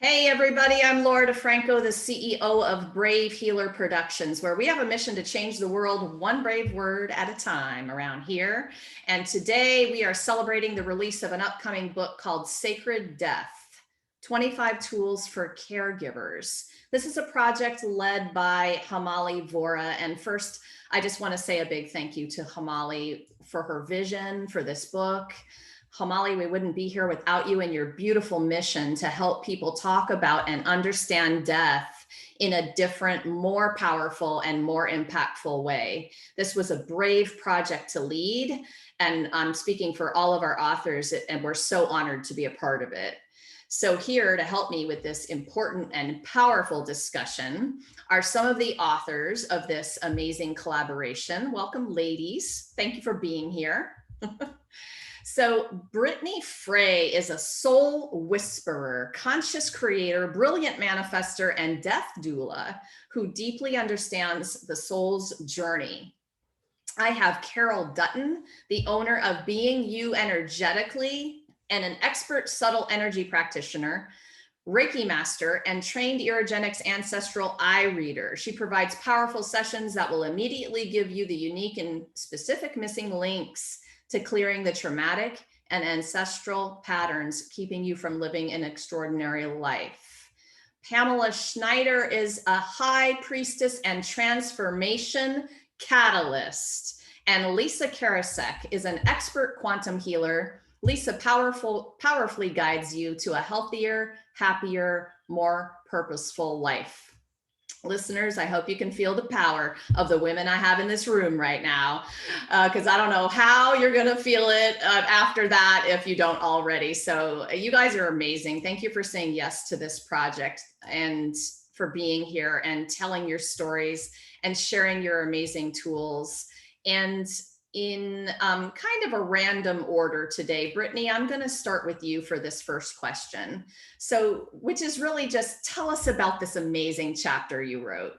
Hey everybody, I'm Laura DeFranco, the CEO of Brave Healer Productions, where we have a mission to change the world one brave word at a time around here. And today we are celebrating the release of an upcoming book called Sacred Death, 25 Tools for Caregivers. This is a project led by Hemali Vora. And first, I just want to say a big thank you to Hemali for her vision for this book. Hemali, we wouldn't be here without you and your beautiful mission to help people talk about and understand death in a different, more powerful and more impactful way. This was a brave project to lead, and I'm speaking for all of our authors, and we're so honored to be a part of it. So here to help me with this important and powerful discussion are some of the authors of this amazing collaboration. Welcome, ladies. Thank you for being here. So Brittany Frey is a soul whisperer, conscious creator, brilliant manifester, and death doula who deeply understands the soul's journey. I have Carol Dutton, the owner of Being You Energetically and an expert subtle energy practitioner, Reiki master, and trained Irogenics ancestral eye reader. She provides powerful sessions that will immediately give you the unique and specific missing links to clearing the traumatic and ancestral patterns keeping you from living an extraordinary life. Pamela Schneider is a high priestess and transformation catalyst. And Lisa Karasek is an expert quantum healer. Lisa powerfully guides you to a healthier, happier, more purposeful life. Listeners, I hope you can feel the power of the women I have in this room right now, because I don't know how you're going to feel it after that if you don't already. So you guys are amazing. Thank you for saying yes to this project and for being here and telling your stories and sharing your amazing tools. And in kind of a random order today, Brittany, I'm going to start with you for this first question. So, which is really just tell us about this amazing chapter you wrote.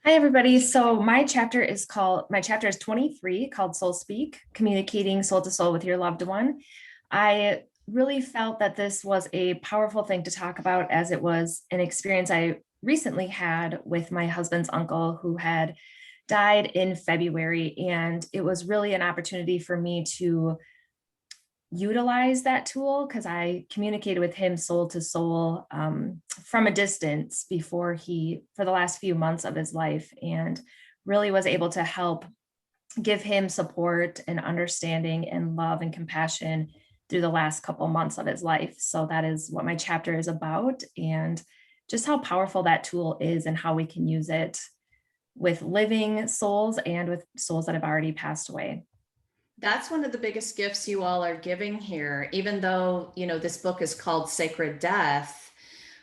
Hi, everybody. So my chapter is 23, called Soul Speak, Communicating Soul to Soul with Your Loved One. I really felt that this was a powerful thing to talk about, as it was an experience I recently had with my husband's uncle who had died in February. And it was really an opportunity for me to utilize that tool because I communicated with him soul to soul from a distance for the last few months of his life, and really was able to help give him support and understanding and love and compassion through the last couple months of his life. So that is what my chapter is about, and just how powerful that tool is and how we can use it with living souls and with souls that have already passed away. That's one of the biggest gifts you all are giving here. Even though, you know, this book is called Sacred Death,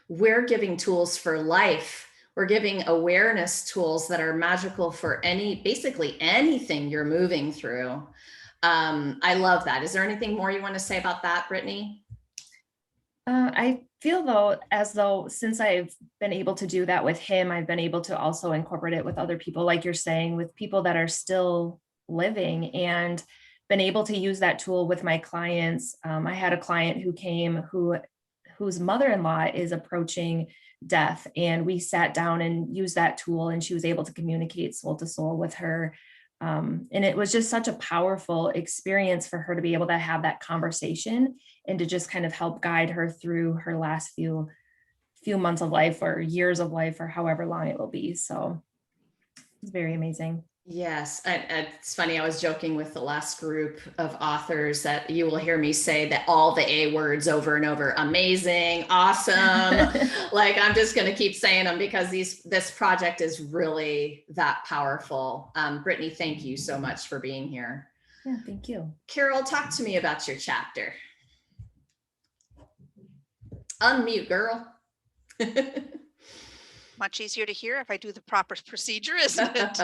we're giving tools for life. We're giving awareness tools that are magical for basically anything you're moving through. I love that. Is there anything more you want to say about that, Brittany? I feel as though since I've been able to do that with him, I've been able to also incorporate it with other people, like you're saying, with people that are still living, and been able to use that tool with my clients. I had a client who came whose mother-in-law is approaching death, and we sat down and used that tool, and she was able to communicate soul to soul with her. And it was just such a powerful experience for her to be able to have that conversation and to just kind of help guide her through her last few months of life or years of life or however long it will be. So it's very amazing. Yes, it's funny. I was joking with the last group of authors that you will hear me say that all the A words over and over: amazing, awesome. Like, I'm just going to keep saying them because this project is really that powerful. Brittany, thank you so much for being here. Yeah, thank you. Carol, talk to me about your chapter. Unmute, girl. Much easier to hear if I do the proper procedure, isn't it?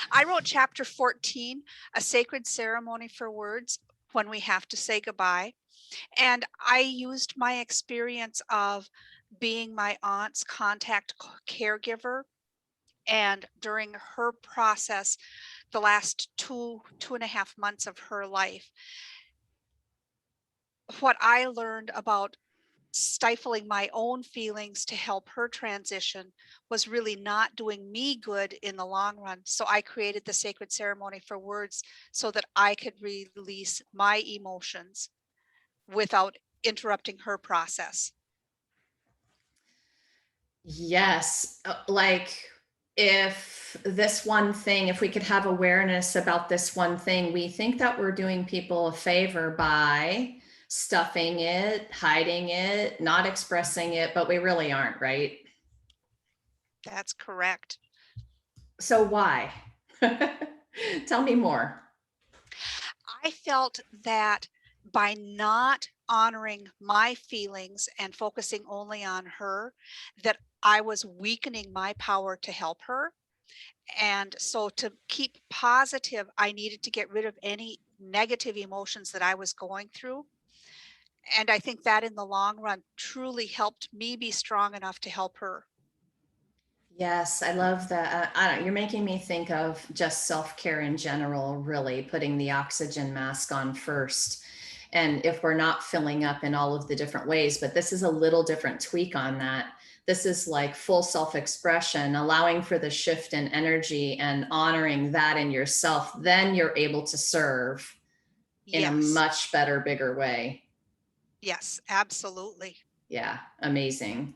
I wrote chapter 14, A Sacred Ceremony for Words, when we have to say goodbye. And I used my experience of being my aunt's contact caregiver. And during her process, the last two and a half months of her life, what I learned about stifling my own feelings to help her transition was really not doing me good in the long run. So I created the sacred ceremony for words so that I could release my emotions without interrupting her process. Yes, like if this one thing, if we could have awareness about this one thing, we think that we're doing people a favor by stuffing it, hiding it, not expressing it, but we really aren't, right? That's correct. So why? Tell me more. I felt that by not honoring my feelings and focusing only on her, that I was weakening my power to help her. And so to keep positive, I needed to get rid of any negative emotions that I was going through. And I think that in the long run truly helped me be strong enough to help her. Yes, I love that. I don't, you're making me think of just self-care in general, really putting the oxygen mask on first. And if we're not filling up in all of the different ways, but this is a little different tweak on that. This is like full self-expression, allowing for the shift in energy and honoring that in yourself. Then you're able to serve in a Yes. much better, bigger way. Yes, absolutely. Yeah, amazing.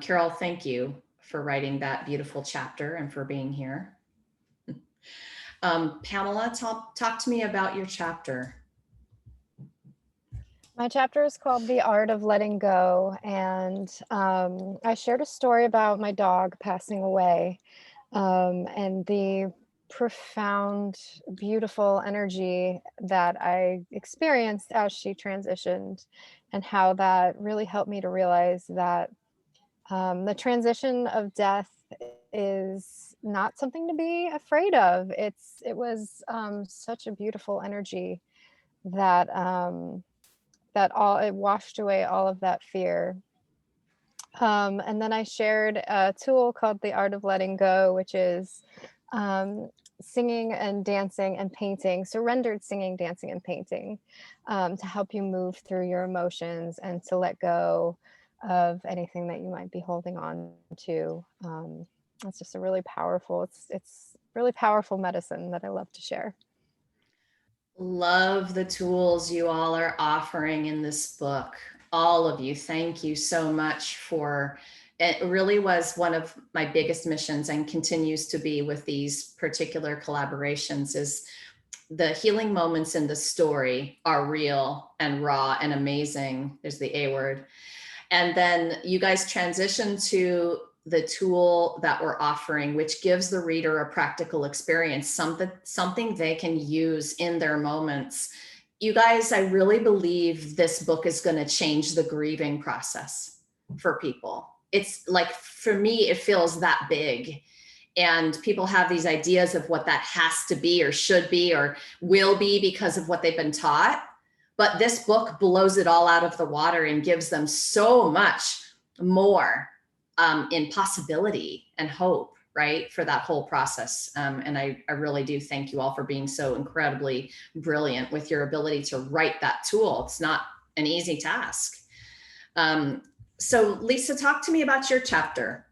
Carol, thank you for writing that beautiful chapter and for being here. Pamela, talk to me about your chapter. My chapter is called The Art of Letting Go, and I shared a story about my dog passing away, and the profound, beautiful energy that I experienced as she transitioned, and how that really helped me to realize that the transition of death is not something to be afraid of. It was such a beautiful energy that it washed away all of that fear. And then I shared a tool called the Art of Letting Go, which is singing and dancing and painting, surrendered singing, dancing, and painting, to help you move through your emotions and to let go of anything that you might be holding on to. It's just a really powerful, it's really powerful medicine that I love to share. Love the tools you all are offering in this book. All of you, thank you so much for it. Really was one of my biggest missions and continues to be with these particular collaborations is the healing moments in the story are real and raw and amazing. There's the A word. And then you guys transition to the tool that we're offering, which gives the reader a practical experience, something they can use in their moments. You guys, I really believe this book is going to change the grieving process for people. It's like, for me, it feels that big. And people have these ideas of what that has to be or should be or will be because of what they've been taught. But this book blows it all out of the water and gives them so much more in possibility and hope, right, for that whole process. And I really do thank you all for being so incredibly brilliant with your ability to write that tool. It's not an easy task. So Lisa, talk to me about your chapter.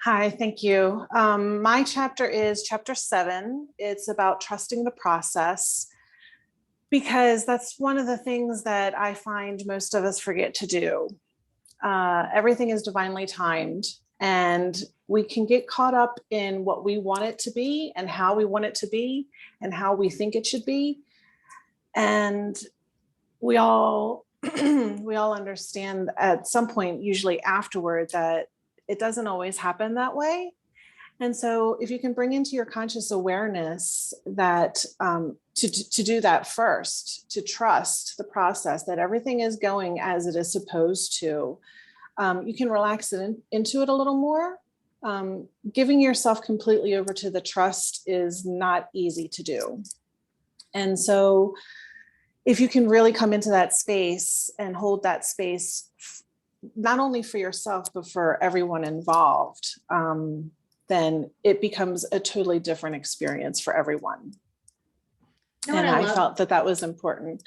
Hi, thank you. My chapter is chapter 7. It's about trusting the process, because that's one of the things that I find most of us forget to do. Everything is divinely timed, and we can get caught up in what we want it to be and how we want it to be and how we think it should be. And we all we all understand at some point, usually afterward, that it doesn't always happen that way. And so if you can bring into your conscious awareness that to do that first, to trust the process, that everything is going as it is supposed to, you can relax into it a little more. Giving yourself completely over to the trust is not easy to do. And so if you can really come into that space and hold that space, not only for yourself, but for everyone involved, then it becomes a totally different experience for everyone. And I felt that that was important.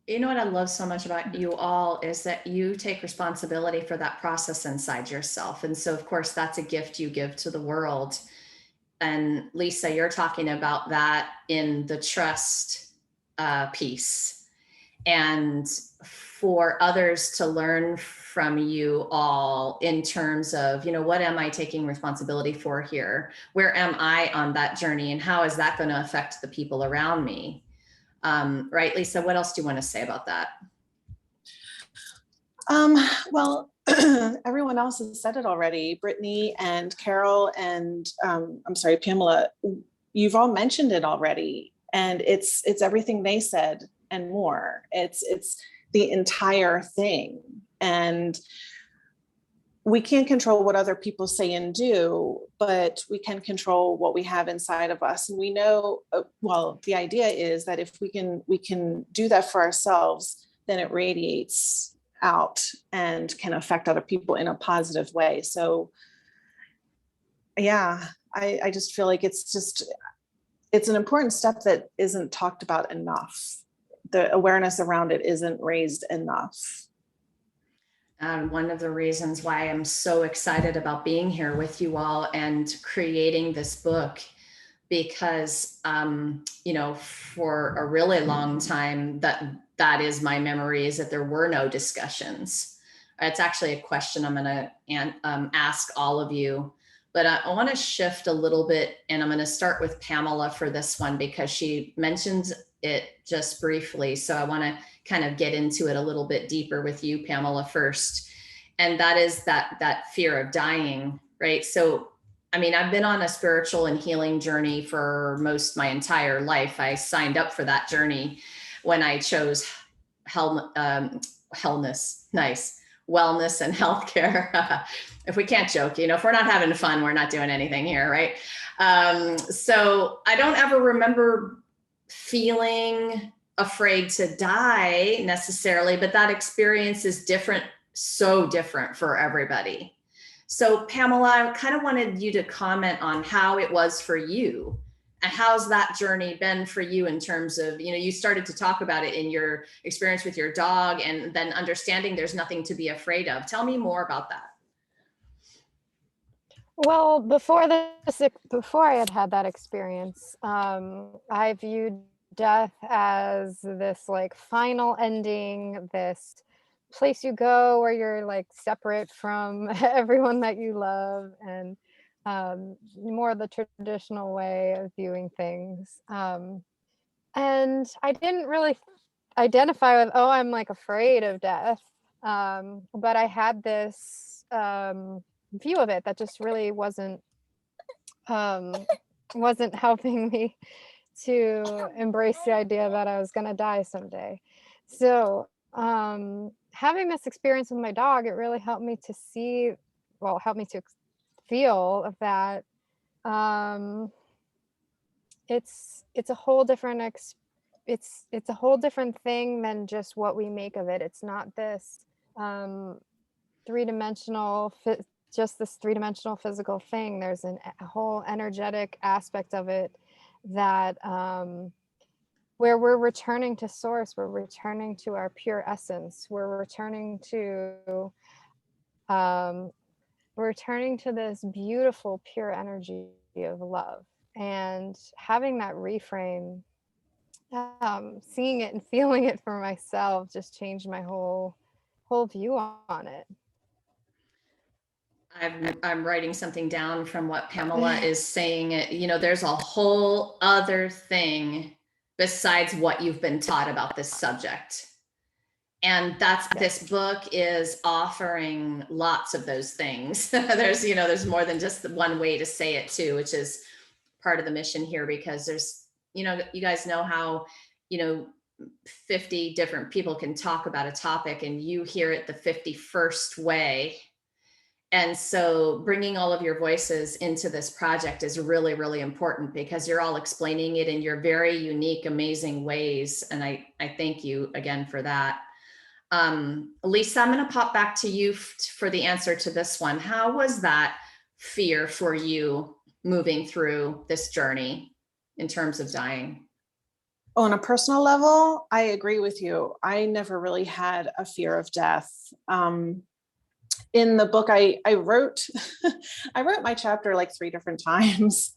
You know what I love so much about you all is that you take responsibility for that process inside yourself. And so, of course, that's a gift you give to the world. And Lisa, you're talking about that in the trust piece. And for others to learn from you all in terms of, what am I taking responsibility for here? Where am I on that journey? And how is that going to affect the people around me? Right, Lisa, what else do you want to say about that? Well, everyone else has said it already. Brittany and Carol and I'm sorry, Pamela, you've all mentioned it already. And it's everything they said and more. It's the entire thing. And we can't control what other people say and do, but we can control what we have inside of us. And we know, well, the idea is that if we can do that for ourselves, then it radiates out and can affect other people in a positive way. So yeah, I just feel like it's an important step that isn't talked about enough. The awareness around it isn't raised enough. One of the reasons why I'm so excited about being here with you all and creating this book, because, for a really long time, that is my memory, is that there were no discussions. It's actually a question I'm going to ask all of you, but I want to shift a little bit, and I'm going to start with Pamela for this one because she mentions it just briefly. So I want to kind of get into it a little bit deeper with you, Pamela, first. And that is that fear of dying, right? So, I mean, I've been on a spiritual and healing journey for my entire life. I signed up for that journey when I chose wellness and healthcare. If we can't joke, if we're not having fun, we're not doing anything here, right? So I don't ever remember feeling afraid to die necessarily, but that experience is different, so different for everybody. So Pamela, I kind of wanted you to comment on how it was for you and how's that journey been for you in terms of, you started to talk about it in your experience with your dog and then understanding there's nothing to be afraid of. Tell me more about that. Well, before I had that experience, I viewed death as this like final ending, this place you go where you're like separate from everyone that you love, and more the traditional way of viewing things. And I didn't really identify with, oh, I'm like afraid of death. But I had this view of it that just really wasn't helping me to embrace the idea that I was going to die someday. So having this experience with my dog, it really helped me to feel that it's a whole different it's a whole different thing than just what we make of it. It's not this three-dimensional physical thing. There's a whole energetic aspect of it that where we're returning to source, we're returning to our pure essence, we're returning to this beautiful pure energy of love. And having that reframe, seeing it and feeling it for myself just changed my whole view on it. I'm writing something down from what Pamela is saying. There's a whole other thing besides what you've been taught about this subject. And this book is offering lots of those things. There's more than just one way to say it too, which is part of the mission here, because there's, you guys know how, 50 different people can talk about a topic and you hear it the 51st way. And so bringing all of your voices into this project is really, really important because you're all explaining it in your very unique, amazing ways. And I thank you again for that. Lisa, I'm going to pop back to you for the answer to this one. How was that fear for you moving through this journey in terms of dying? On a personal level, I agree with you. I never really had a fear of death. In the book, I wrote, I wrote my chapter like 3 different times.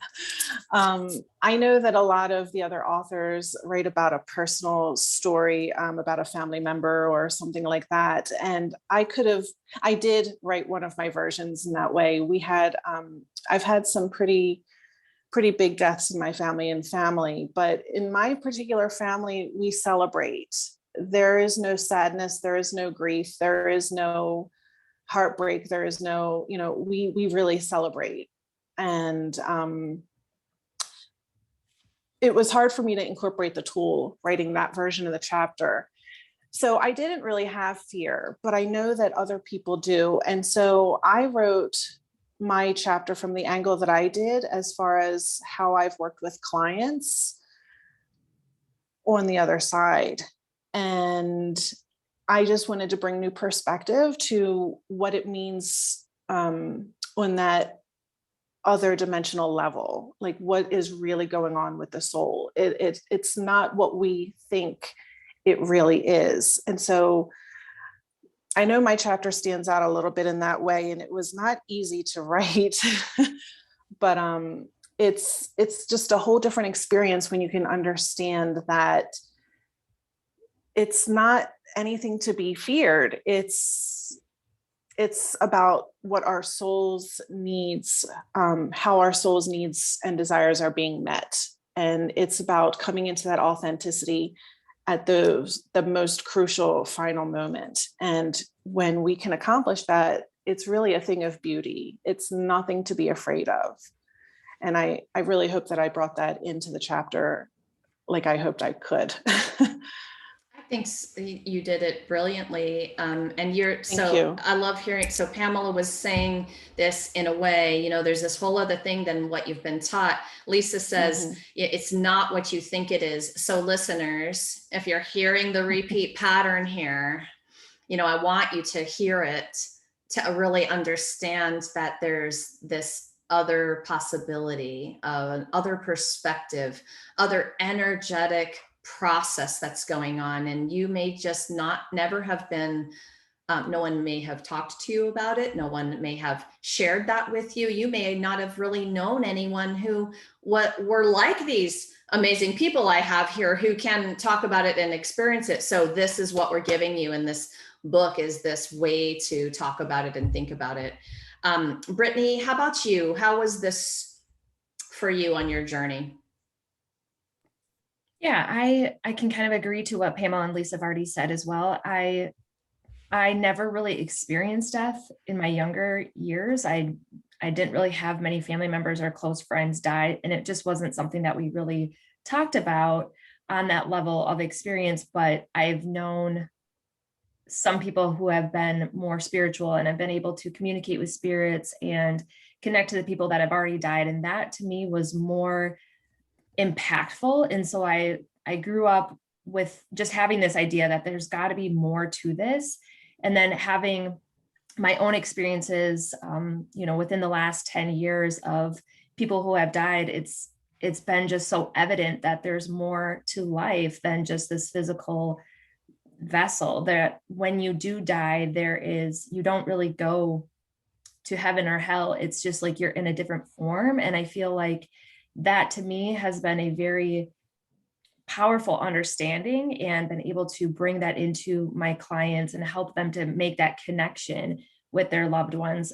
I know that a lot of the other authors write about a personal story about a family member or something like that. And I did write one of my versions in that way. I've had some pretty big deaths in my family, but in my particular family, we celebrate. There is no sadness, there is no grief, there is no heartbreak, there is no, we really celebrate. And it was hard for me to incorporate the tool writing that version of the chapter. So I didn't really have fear, but I know that other people do. And so I wrote my chapter from the angle that I did, as far as how I've worked with clients on the other side. And I just wanted to bring new perspective to what it means on that other dimensional level, like what is really going on with the soul. It's not what we think it really is. And so I know my chapter stands out a little bit in that way, and it was not easy to write, but it's just a whole different experience when you can understand that it's not anything to be feared. It's about what our souls needs, how our souls needs and desires are being met. And it's about coming into that authenticity at the most crucial final moment. And when we can accomplish that, it's really a thing of beauty. It's nothing to be afraid of. And I really hope that I brought that into the chapter like I hoped I could. I think you did it brilliantly. And Thank you. I love hearing. So Pamela was saying this in a way, there's this whole other thing than what you've been taught. Lisa says, it's not what you think it is. So listeners, if you're hearing the repeat pattern here, I want you to hear it, to really understand that there's this other possibility, other perspective, other energetic process that's going on. And you may just never have been, no one may have talked to you about it. No one may have shared that with you. You may not have really known anyone who were like these amazing people I have here who can talk about it and experience it. So this is what we're giving you in this book, is this way to talk about it and think about it. Brittany, how about you? How was this for you on your journey? Yeah, I can kind of agree to what Pamela and Lisa have already said as well. I never really experienced death in my younger years. I didn't really have many family members or close friends die, and it just wasn't something that we really talked about on that level of experience. But I've known some people who have been more spiritual and have been able to communicate with spirits and connect to the people that have already died. And that to me was more impactful. And so I grew up with just having this idea that there's got to be more to this. And then having my own experiences, within the last 10 years of people who have died, it's been just so evident that there's more to life than just this physical vessel. That when you do die, you don't really go to heaven or hell. It's just like you're in a different form. And I feel like that to me has been a very powerful understanding, and been able to bring that into my clients and help them to make that connection with their loved ones.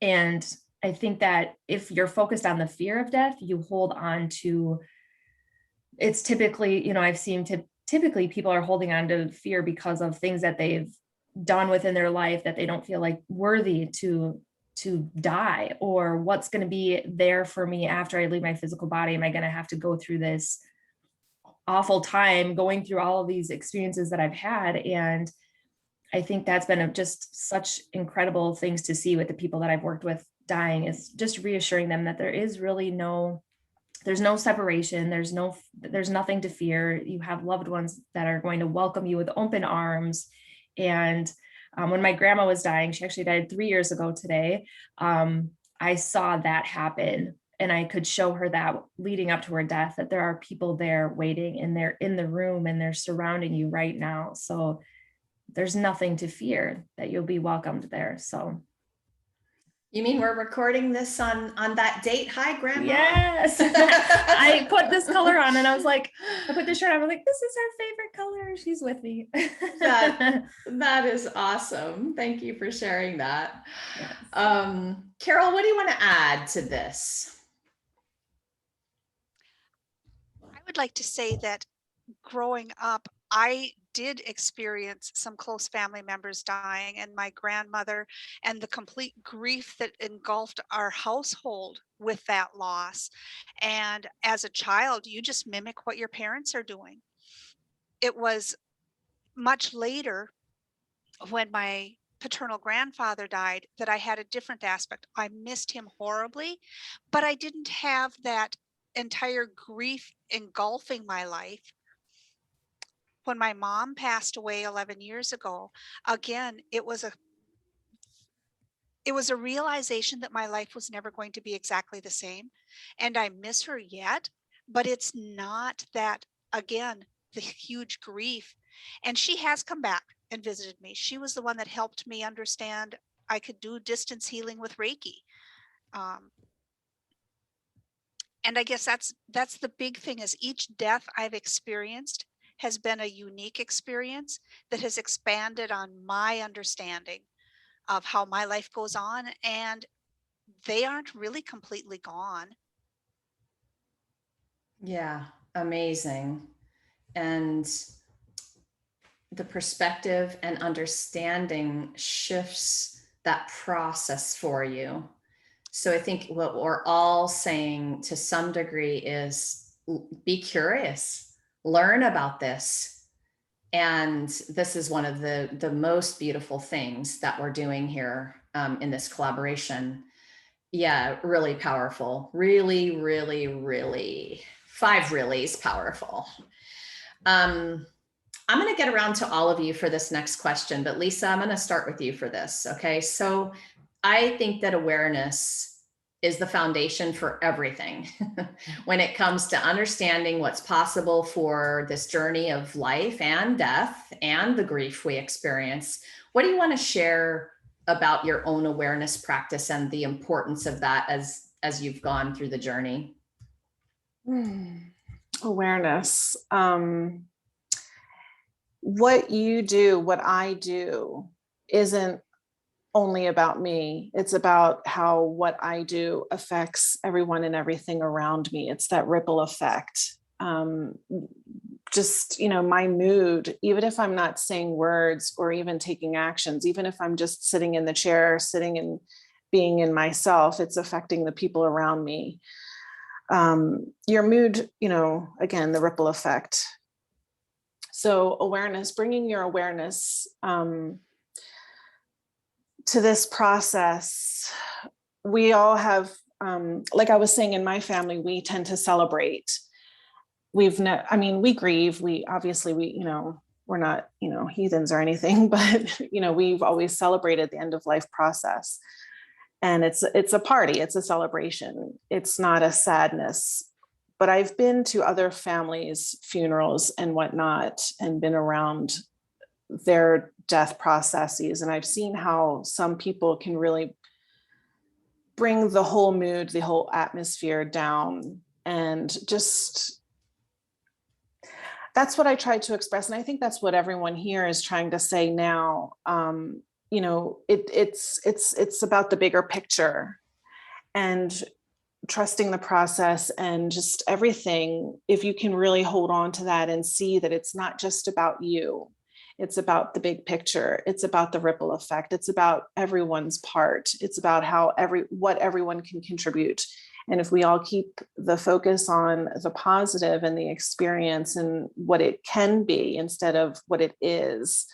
And I think that if you're focused on the fear of death, you hold on to, it's typically, I've seen typically people are holding on to fear because of things that they've done within their life that they don't feel like worthy to die, or what's going to be there for me after I leave my physical body. Am I going to have to go through this awful time going through all of these experiences that I've had? And I think that's been just such incredible things to see with the people that I've worked with dying, is just reassuring them that there is really there's no separation. There's nothing to fear. You have loved ones that are going to welcome you with open arms. And when my grandma was dying, she actually died 3 years ago today. I saw that happen And I could show her that leading up to her death, that there are people there waiting, and they're in the room and they're surrounding you right now. So there's nothing to fear, that you'll be welcomed there. So You mean we're recording this on that date? Hi, Grandma. yes. I put this color on and I was like, I put the shirt on, I was like, this is her favorite color. She's with me. That is awesome. Thank you for sharing that. Yes. Carol, what do you want to add to this? I would like to say that growing up, I did experience some close family members dying, and my grandmother, and the complete grief that engulfed our household with that loss. And as a child, you just mimic what your parents are doing. It was much later, when my paternal grandfather died, that I had a different aspect. I missed him horribly, but I didn't have that entire grief engulfing my life. When my mom passed away 11 years ago, again, it was a realization that my life was never going to be exactly the same. And I miss her yet, but it's not that, again, the huge grief. And she has come back and visited me. She was the one that helped me understand I could do distance healing with Reiki. And I guess that's the big thing, is each death I've experienced has been a unique experience that has expanded on my understanding of how my life goes on, and they aren't really completely gone. Yeah, amazing. And the perspective and understanding shifts that process for you. So I think what we're all saying to some degree is be curious, learn about this. And this is one of the most beautiful things that we're doing here in this collaboration. Yeah, really powerful. Really, really, really, 5 reallys powerful. I'm going to get around to all of you for this next question, but Lisa, I'm going to start with you for this. Okay. So I think that awareness is the foundation for everything when it comes to understanding what's possible for this journey of life and death and the grief we experience. What do you want to share about your own awareness practice and the importance of that as you've gone through the journey? Awareness. What you do, what I do, isn't only about me. It's about how what I do affects everyone and everything around me. It's that ripple effect. Just, my mood, even if I'm not saying words or even taking actions, even if I'm just sitting in the chair, sitting and being in myself, it's affecting the people around me. Your mood, again, the ripple effect. So awareness, bringing your awareness to this process. We all have, like I was saying, in my family, we tend to celebrate. We grieve. We obviously, we're not, heathens or anything, but, we've always celebrated the end of life process. And it's a party, it's a celebration. It's not a sadness. But I've been to other families' funerals and whatnot, and been around their death processes. And I've seen how some people can really bring the whole mood, the whole atmosphere down. And just, that's what I tried to express. And I think that's what everyone here is trying to say now. It's about the bigger picture and trusting the process and just everything. If you can really hold on to that and see that it's not just about you, it's about the big picture. It's about the ripple effect. It's about everyone's part. It's about what everyone can contribute. And if we all keep the focus on the positive and the experience and what it can be instead of what it is,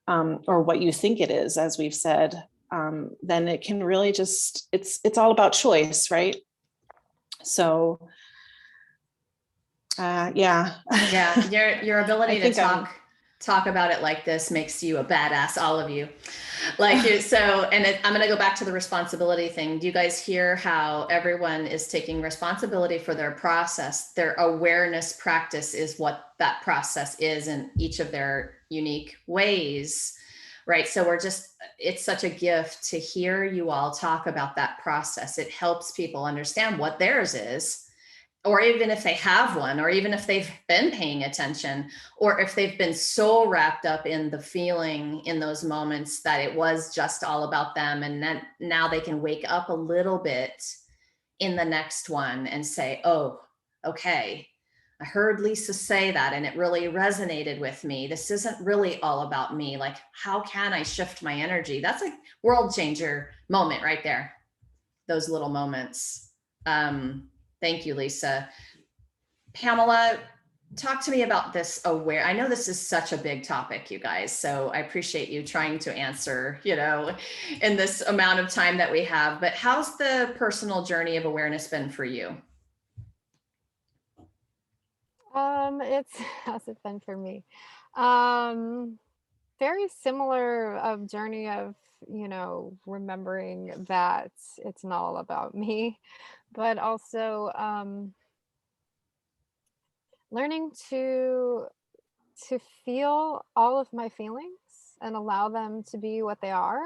or what you think it is, as we've said, then it can really just, it's all about choice, right? So, yeah. Yeah, your ability to talk about it like this makes you a badass, all of you. Like you, so, and I'm going to go back to the responsibility thing. Do you guys hear how everyone is taking responsibility for their process? Their awareness practice is what that process is in each of their unique ways, right? So it's such a gift to hear you all talk about that process. It helps people understand what theirs is, or even if they have one, or even if they've been paying attention, or if they've been so wrapped up in the feeling in those moments that it was just all about them. And then now they can wake up a little bit in the next one and say, oh, okay, I heard Lisa say that and it really resonated with me. This isn't really all about me. Like, how can I shift my energy? That's a world changer moment right there. Those little moments. Thank you, Lisa. Pamela, talk to me about this I know this is such a big topic, you guys, so I appreciate you trying to answer, in this amount of time that we have, but how's the personal journey of awareness been for you? How's it been for me? Very similar journey of, remembering that it's not all about me, but also learning to feel all of my feelings and allow them to be what they are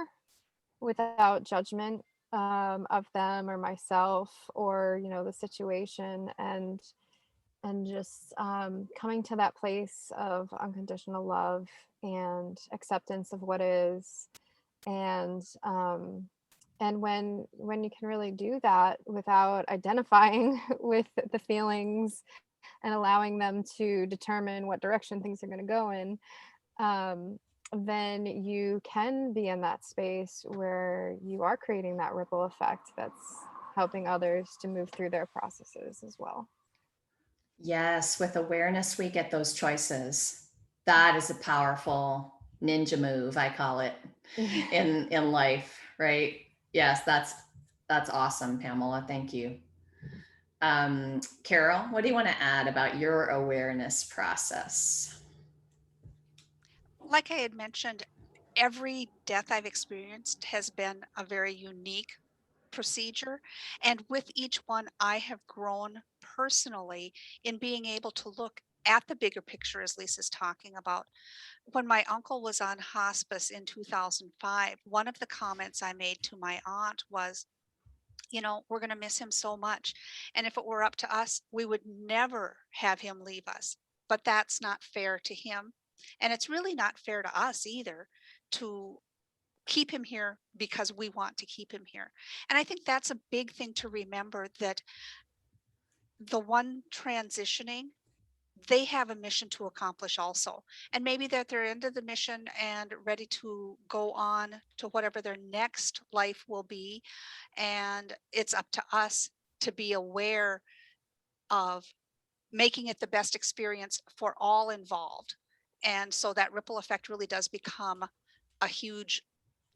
without judgment of them or myself or the situation, and just coming to that place of unconditional love and acceptance of what is, and when you can really do that without identifying with the feelings and allowing them to determine what direction things are going to go in, then you can be in that space where you are creating that ripple effect that's helping others to move through their processes as well. Yes, with awareness, we get those choices. That is a powerful ninja move, I call it, in life, right? Yes, that's awesome, Pamela. Thank you. Carol, what do you want to add about your awareness process? Like I had mentioned, every death I've experienced has been a very unique procedure. And with each one, I have grown personally in being able to look at the bigger picture, as Lisa's talking about. When my uncle was on hospice in 2005, one of the comments I made to my aunt was, we're going to miss him so much. And if it were up to us, we would never have him leave us. But that's not fair to him. And it's really not fair to us either to keep him here because we want to keep him here. And I think that's a big thing to remember, that the one transitioning, they have a mission to accomplish also. And maybe that they're into the mission and ready to go on to whatever their next life will be. And it's up to us to be aware of making it the best experience for all involved. And so that ripple effect really does become a huge,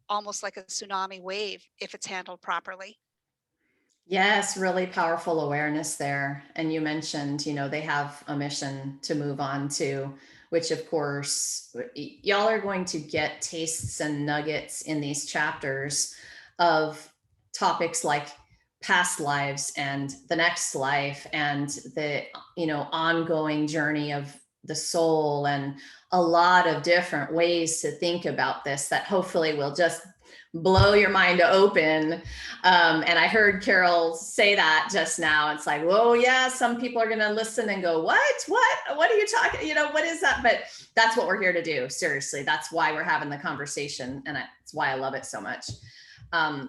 almost like a tsunami wave, if it's handled properly. Yes, really powerful awareness there. And you mentioned, they have a mission to move on to, which of course, y'all are going to get tastes and nuggets in these chapters of topics like past lives and the next life and the, ongoing journey of the soul, and a lot of different ways to think about this that hopefully will just blow your mind open. And I heard Carol say that just now. It's like, whoa, yeah, some people are going to listen and go, what are you talking? What is that? But that's what we're here to do. Seriously, that's why we're having the conversation. And that's why I love it so much.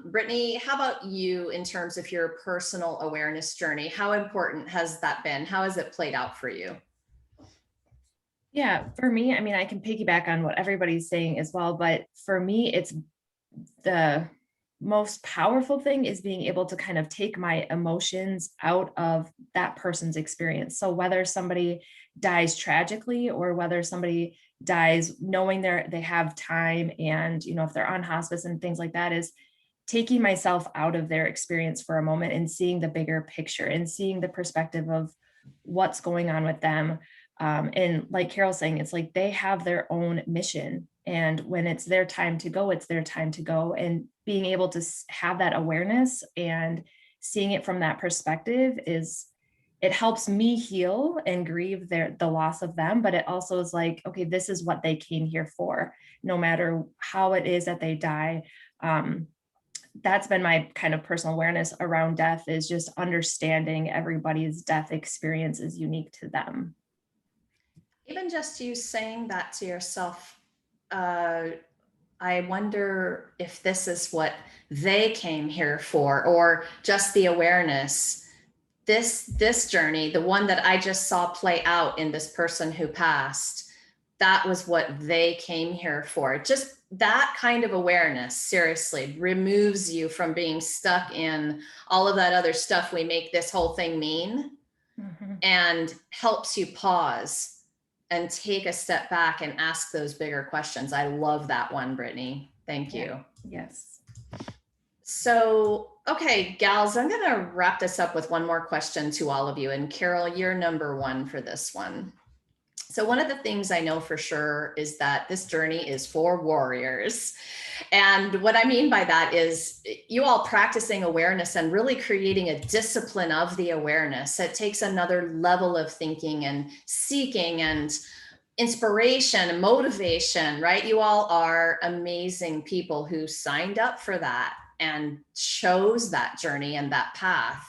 Brittany, how about you in terms of your personal awareness journey? How important has that been? How has it played out for you? Yeah, for me, I can piggyback on what everybody's saying as well, but for me, it's the most powerful thing is being able to kind of take my emotions out of that person's experience. So whether somebody dies tragically or whether somebody dies knowing they have time, and if they're on hospice and things like that, is taking myself out of their experience for a moment and seeing the bigger picture and seeing the perspective of what's going on with them. And like Carol's saying, it's like they have their own mission. And when it's their time to go, it's their time to go. And being able to have that awareness and seeing it from that perspective it helps me heal and grieve the loss of them. But it also is like, okay, this is what they came here for, no matter how it is that they die. That's been my kind of personal awareness around death, is just understanding everybody's death experience is unique to them. Even just you saying that to yourself, I wonder if this is what they came here for, or just the awareness. This journey, the one that I just saw play out in this person who passed, that was what they came here for. Just that kind of awareness, seriously, removes you from being stuck in all of that other stuff we make this whole thing mean, and helps you pause and take a step back and ask those bigger questions. I love that one, Brittany. Thank you. Yes. So, okay, gals, I'm going to wrap this up with one more question to all of you. And Carol, you're number one for this one. So one of the things I know for sure is that this journey is for warriors. And what I mean by that is you all practicing awareness and really creating a discipline of the awareness. It takes another level of thinking and seeking and inspiration and motivation, right? You all are amazing people who signed up for that and chose that journey and that path.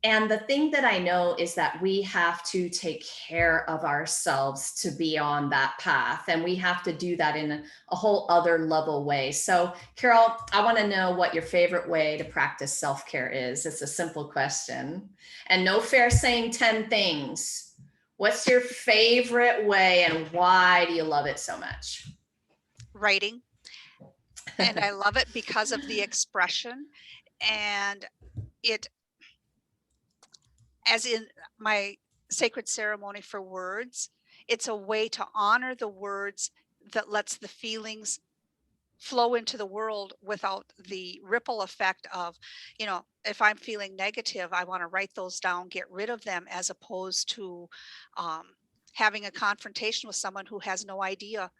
And the thing that I know is that we have to take care of ourselves to be on that path. And we have to do that in a whole other level way. So Carol, I want to know what your favorite way to practice self-care is. It's a simple question. And no fair saying 10 things. What's your favorite way and why do you love it so much? Writing. And I love it because of the expression, and it, as in my sacred ceremony for words, it's a way to honor the words that lets the feelings flow into the world without the ripple effect of, you know, if I'm feeling negative, I want to write those down, get rid of them, as opposed to having a confrontation with someone who has no idea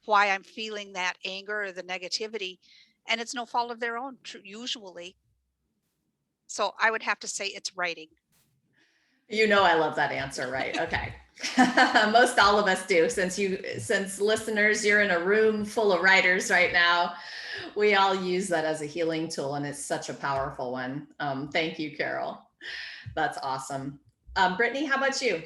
why I'm feeling that anger or the negativity, and it's no fault of their own, usually. So I would have to say it's writing. You know, I love that answer, right? Okay. Most all of us do, since listeners, you're in a room full of writers right now. We all use that as a healing tool, and it's such a powerful one. Thank you, Carol. That's awesome. Brittany, how about you?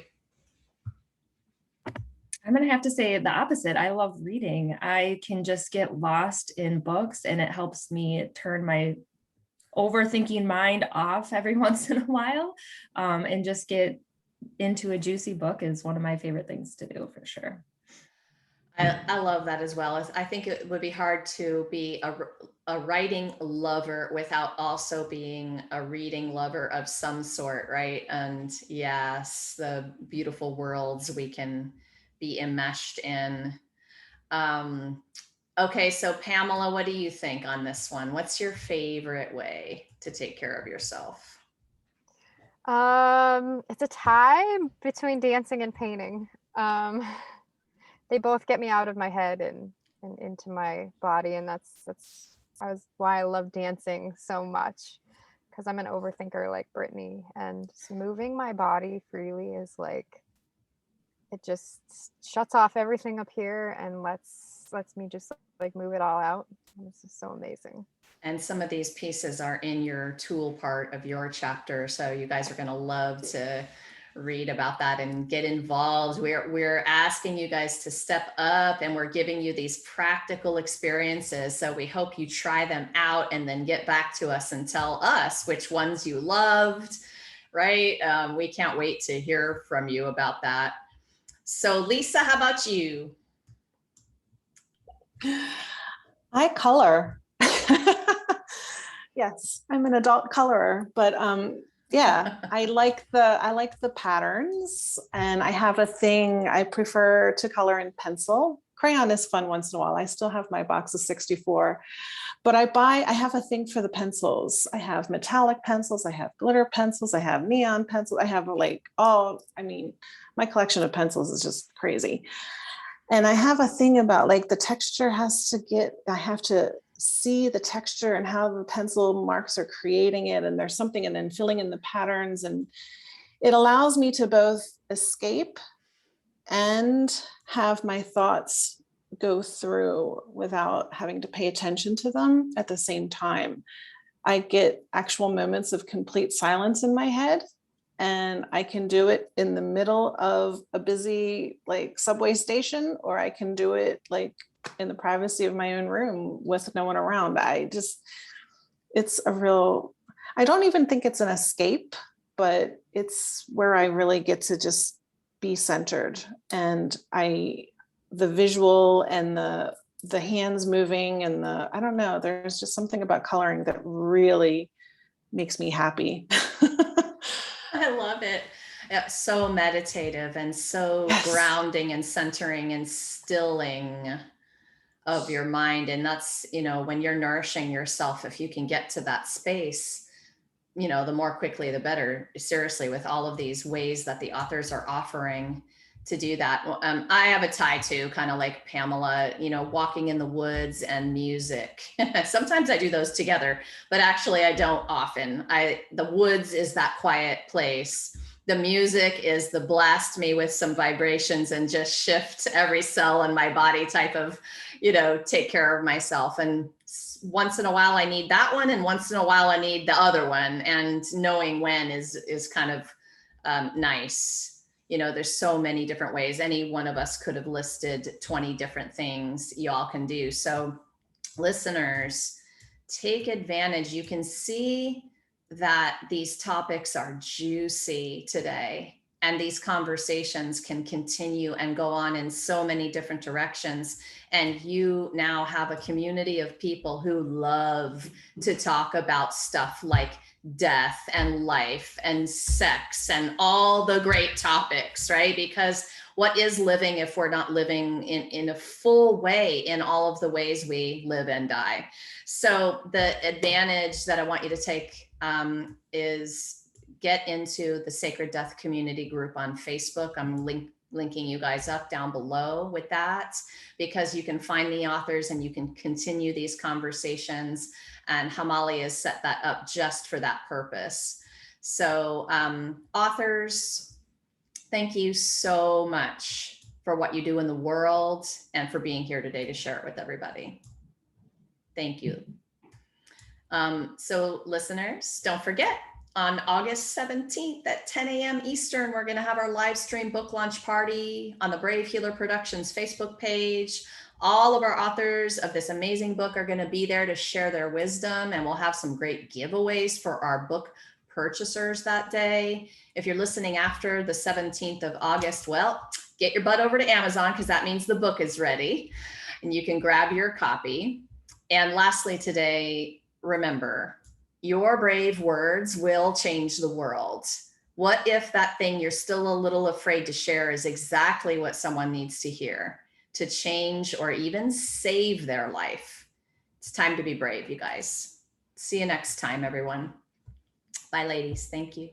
I'm going to have to say the opposite. I love reading. I can just get lost in books, and it helps me turn my overthinking mind off every once in a while, and just get into a juicy book is one of my favorite things to do, for sure. I love that as well. I think it would be hard to be a writing lover without also being a reading lover of some sort, right? And yes, the beautiful worlds we can be enmeshed in. Okay, so Pamela, what do you think on this one? What's your favorite way to take care of yourself? It's a tie between dancing and painting. They both get me out of my head and into my body, and that's why I love dancing so much, because I'm an overthinker like Brittany, and moving my body freely is like, it just shuts off everything up here and lets me just like move it all out. This is so amazing. And some of these pieces are in your tool part of your chapter, so you guys are going to love to read about that and get involved. We're asking you guys to step up, and we're giving you these practical experiences. So we hope you try them out and then get back to us and tell us which ones you loved, right? We can't wait to hear from you about that. So Lisa, how about you? I color. Yes, I'm an adult colorer, but yeah, I like the patterns, and I have a thing. I prefer to color in pencil crayon is fun once in a while. I still have my box of 64, but I have a thing for the pencils. I have metallic pencils, I have glitter pencils, I have neon pencils, I have like my collection of pencils is just crazy. And I have a thing about like the texture I have to see the texture and how the pencil marks are creating it. And there's something, and then filling in the patterns. And it allows me to both escape and have my thoughts go through without having to pay attention to them at the same time. I get actual moments of complete silence in my head, and I can do it in the middle of a busy like subway station, or I can do it like in the privacy of my own room with no one around. It's a real, I don't even think it's an escape, but it's where I really get to just be centered. And the visual and the hands moving and I don't know, there's just something about coloring that really makes me happy. I love it. Yeah, so meditative and so Yes. grounding and centering and stilling of your mind. And that's, when you're nourishing yourself, if you can get to that space, the more quickly, the better. Seriously, with all of these ways that the authors are offering to do that. I have a tie to kind of like Pamela, walking in the woods and music. Sometimes I do those together, but actually I don't often. The woods is that quiet place. The music is the blast me with some vibrations and just shift every cell in my body type of, take care of myself. And once in a while I need that one, and once in a while I need the other one. And knowing when is kind of nice. There's so many different ways. Any one of us could have listed 20 different things y'all can do. So listeners, take advantage. You can see that these topics are juicy today, and these conversations can continue and go on in so many different directions. And you now have a community of people who love to talk about stuff like death and life and sex and all the great topics, right? Because what is living if we're not living in a full way in all of the ways we live and die? So the advantage that I want you to take is get into the Sacred Death Community group on Facebook. I'm linking you guys up down below with that, because you can find the authors and you can continue these conversations. And Hemali has set that up just for that purpose. So authors, thank you so much for what you do in the world and for being here today to share it with everybody. Thank you. So listeners, don't forget, on August 17th at 10 a.m. Eastern, we're going to have our live stream book launch party on the Brave Healer Productions Facebook page. All of our authors of this amazing book are going to be there to share their wisdom, and we'll have some great giveaways for our book purchasers that day. If you're listening after the 17th of August, well, get your butt over to Amazon, because that means the book is ready and you can grab your copy. And lastly today, remember, your brave words will change the world. What if that thing you're still a little afraid to share is exactly what someone needs to hear to change or even save their life? It's time to be brave, you guys. See you next time, everyone. Bye, ladies. Thank you.